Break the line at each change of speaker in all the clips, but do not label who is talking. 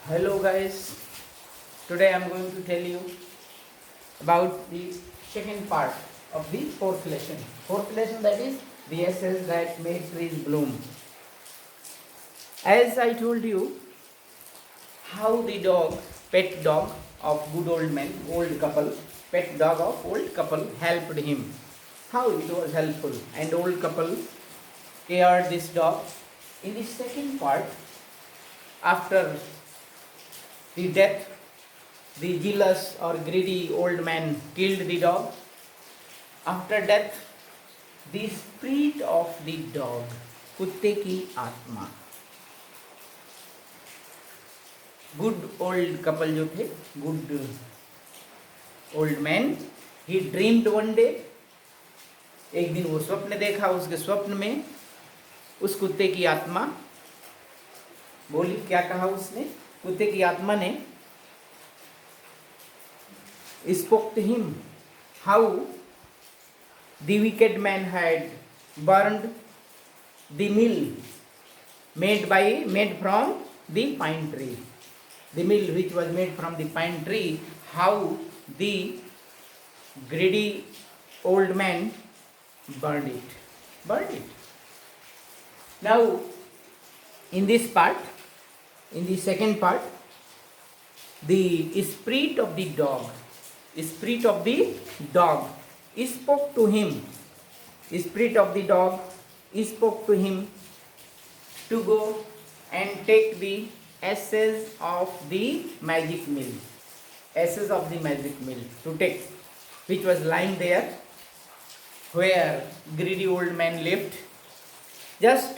Hello guys, today I am going to tell you about the second part of the fourth lesson. Fourth lesson, that is the essence that made trees bloom. As I told you, how the dog, pet dog of good old man, old couple, pet dog of old couple helped him. How it was helpful, and old couple cared this dog. In the second part, after the death, the jealous or greedy old man killed the dog. After death, the spirit of the dog, कुत्ते की आत्मा, good old couple जो थे, good old man, ही dreamed one day, एक दिन वो स्वप्न देखा, उसके स्वप्न में उस कुत्ते की आत्मा बोली, क्या कहा उसने? कुत्ते की आत्मा ने spoke to him how the wicked man had burned the mill made from the pine tree. The mill which was made from the pine tree, how the greedy old man burned it. Now, in this part, in the second part, the spirit of the dog spoke to him. Spirit of the dog spoke to him to go and take the ashes of the magic mill. Ashes of the magic mill to take, which was lying there where greedy old man lived. Just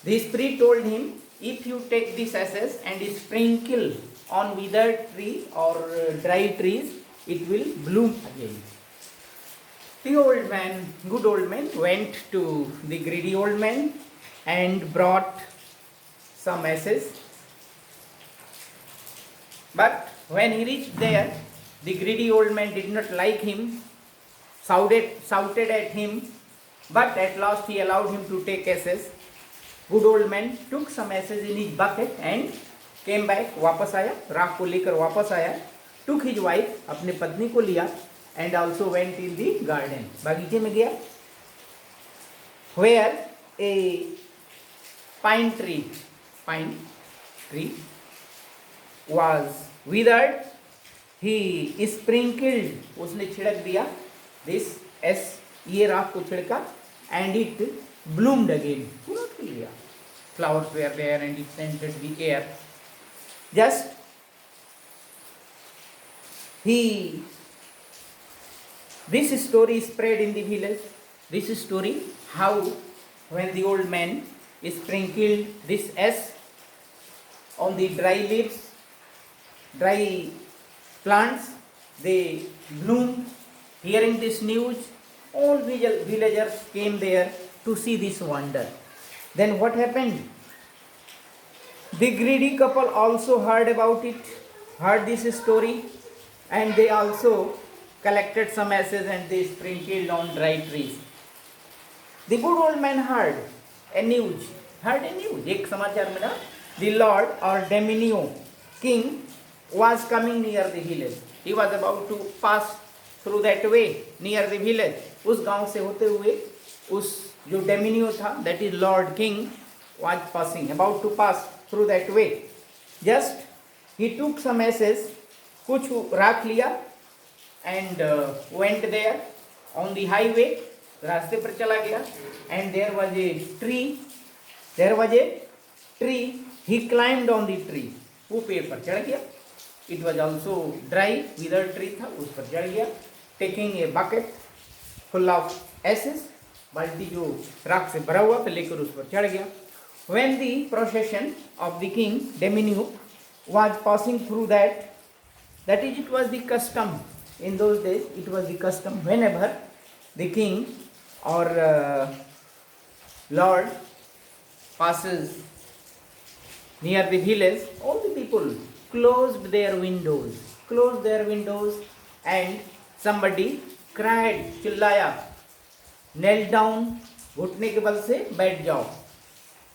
the spirit told him, if you take these ashes and sprinkle on withered tree or dry trees, it will bloom again. The old man, good old man, went to the greedy old man and brought some ashes. But when he reached there, the greedy old man did not like him, shouted at him, but at last he allowed him to take ashes. Good old man took some ashes in his bucket and came back, वापस आया, राख को लेकर वापस आया, took his wife, अपने पत्नी को लिया, and also went in the garden, बागीचे में गया, where a pine tree was withered. He sprinkled, उसने छिड़क दिया this ये राख को छिड़का, and it bloomed again. पूरा खिल गया. Flowers were there and it scented the air. Just this story spread in the village. This story, how when the old man sprinkled this ash on the dry leaves, dry plants, they bloomed. Hearing this news, all villagers came there to see this wonder. Then what happened? The greedy couple also heard about it, heard this story, and they also collected some ashes and they sprinkled on dry trees. The good old man heard a news, एक समाचार मिला, the Lord or Dominio king was coming near the village. He was about to pass through that way near the village. उस गांव से होते हुए उस जो Dominio था, that is Lord King, was passing, about to pass through that way. Just he took some ashes, कुछ राख लिया, and went there on the highway, रास्ते पर चला गया, and there was a tree, he climbed on the tree, वो पेड़ पर चढ़ गया. It was also dry, withered tree था, उस पर चढ़ गया, taking a bucket full of ashes, बाल्टी जो राख से भरा हुआ था लेकर उस पर चढ़ गया. When the procession of the king Dominio was passing through that is, it was the custom in those days. It was the custom whenever the king or lord passes near the village, all the people closed their windows, and somebody cried, चिल्लाया, knelt down, घुटने के बल से बैठ जाओ.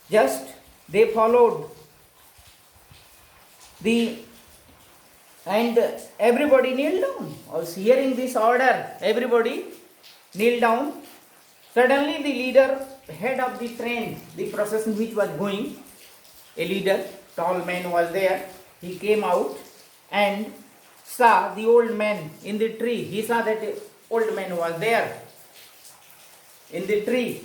Just they followed The and everybody kneeled down. Also hearing this order, everybody kneeled down. Suddenly the leader, head of the train, the procession which was going, a leader, tall man was there. He came out and saw the old man in the tree. He saw that the old man was there in the tree.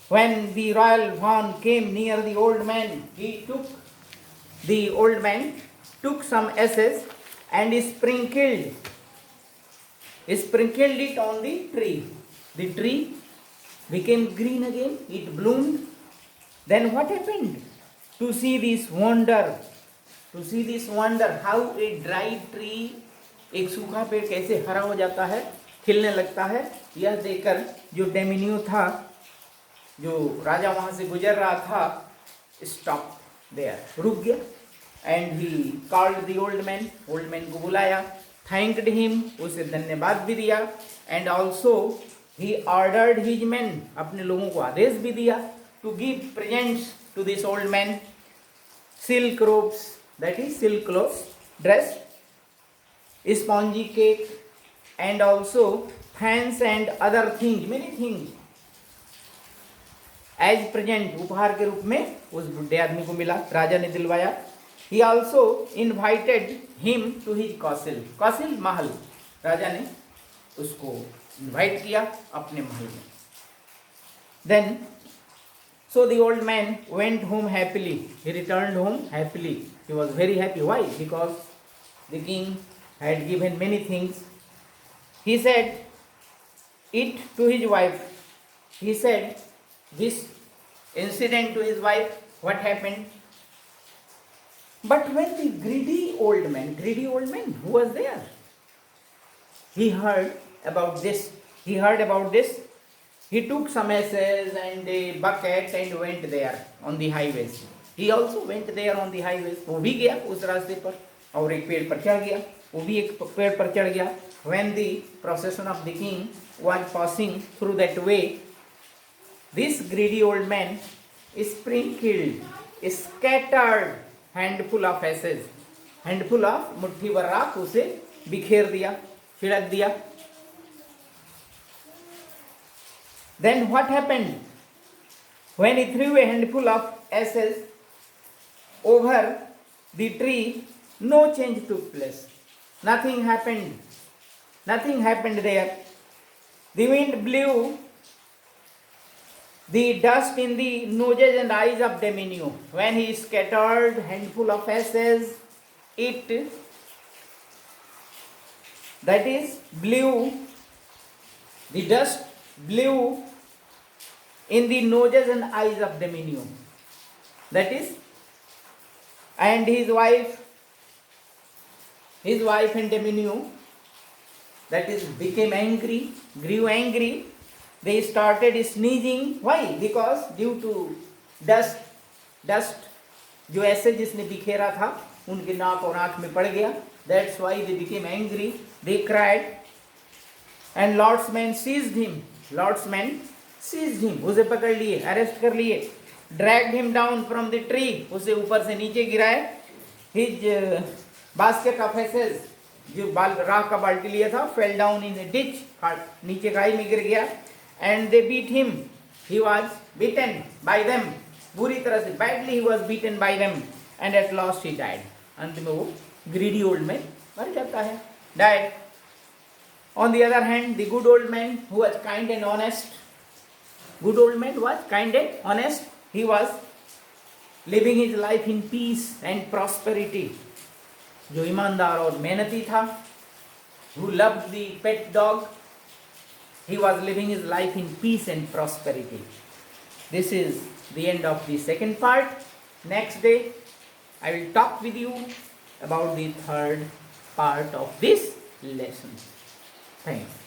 When the royal Bhan came near the old man, the old man took some ashes and sprinkled it on the tree. The tree became green again, it bloomed. Then what happened? To see this wonder, how a dry tree, एक सूखा पेड़ कैसे हरा हो जाता है, खिलने लगता है, यह देखकर जो डेमिनियो था, जो राजा वहां से गुजर रहा था, स्टॉप देयर, रुक गया. And he called the old man को बुलाया, थैंक्ड हिम, उसे धन्यवाद भी दिया. And also he ordered his man, अपने लोगों को आदेश भी दिया, to give presents to this old man, silk robes, that is silk cloths, dress, spongy cake, and also fans and other things, many things as present, उपहार के रूप में उस बुढ़े आदमी को मिला, राजा ने दिलवाया. He also invited him to his council महल, राजा ने उसको इन्वाइट किया अपने महल में. Then so the old man went home happily, he returned home happily, he was very happy. Why? Because the king had given many things. He said it to his wife, he said this incident to his wife, what happened. But when the greedy old man who was there, he heard about this, he took some ashes and a bucket and went there on the highways. He also went there on the highways. वो भी गया उस रास्ते पर और एक पेड़ पर चढ़ गया, वो भी एक पेड़ पर चढ़ गया. When the procession of the king was passing through that way, this greedy old man sprinkled, scattered handful of ashes, handful of मुट्ठी भर राख उसे बिखेर दिया, छिड़क दिया. Then what happened? When he threw a handful of ashes over the tree, no change took place. Nothing happened there. The wind blew the dust in the noses and eyes of Dominio. When he scattered handful of ashes, it, that is, blew, the dust blew in the noses and eyes of Dominio. That is, and his wife and Dominio, that is, became angry, grew angry. They started sneezing. Why? Because due to dust, जो ऐसे जिसने बिखेरा था उनके नाक और आंख में पड़ गया. That's why they became angry. They cried. And lordsmen seized him. उसे पकड़ लिए, अरेस्ट कर लिए. Dragged him down from the tree. उसे ऊपर से नीचे गिराए. His basket of ashes, जो राख का बाल्टी लिया था, fell down in a ditch. नीचे खाई में गिर गया. And they beat him. He was beaten by them. बुरी तरह से, badly he was beaten by them. And at last he died. अंत में वो greedy old man मर जाता है, died. On the other hand, the good old man who was kind and honest, he was living his life in peace and prosperity. जो ईमानदार और मेहनती था, who loved the pet dog, he was living his life in peace and prosperity. This is the end of the second part. Next day, I will talk with you about the third part of this lesson. Thanks.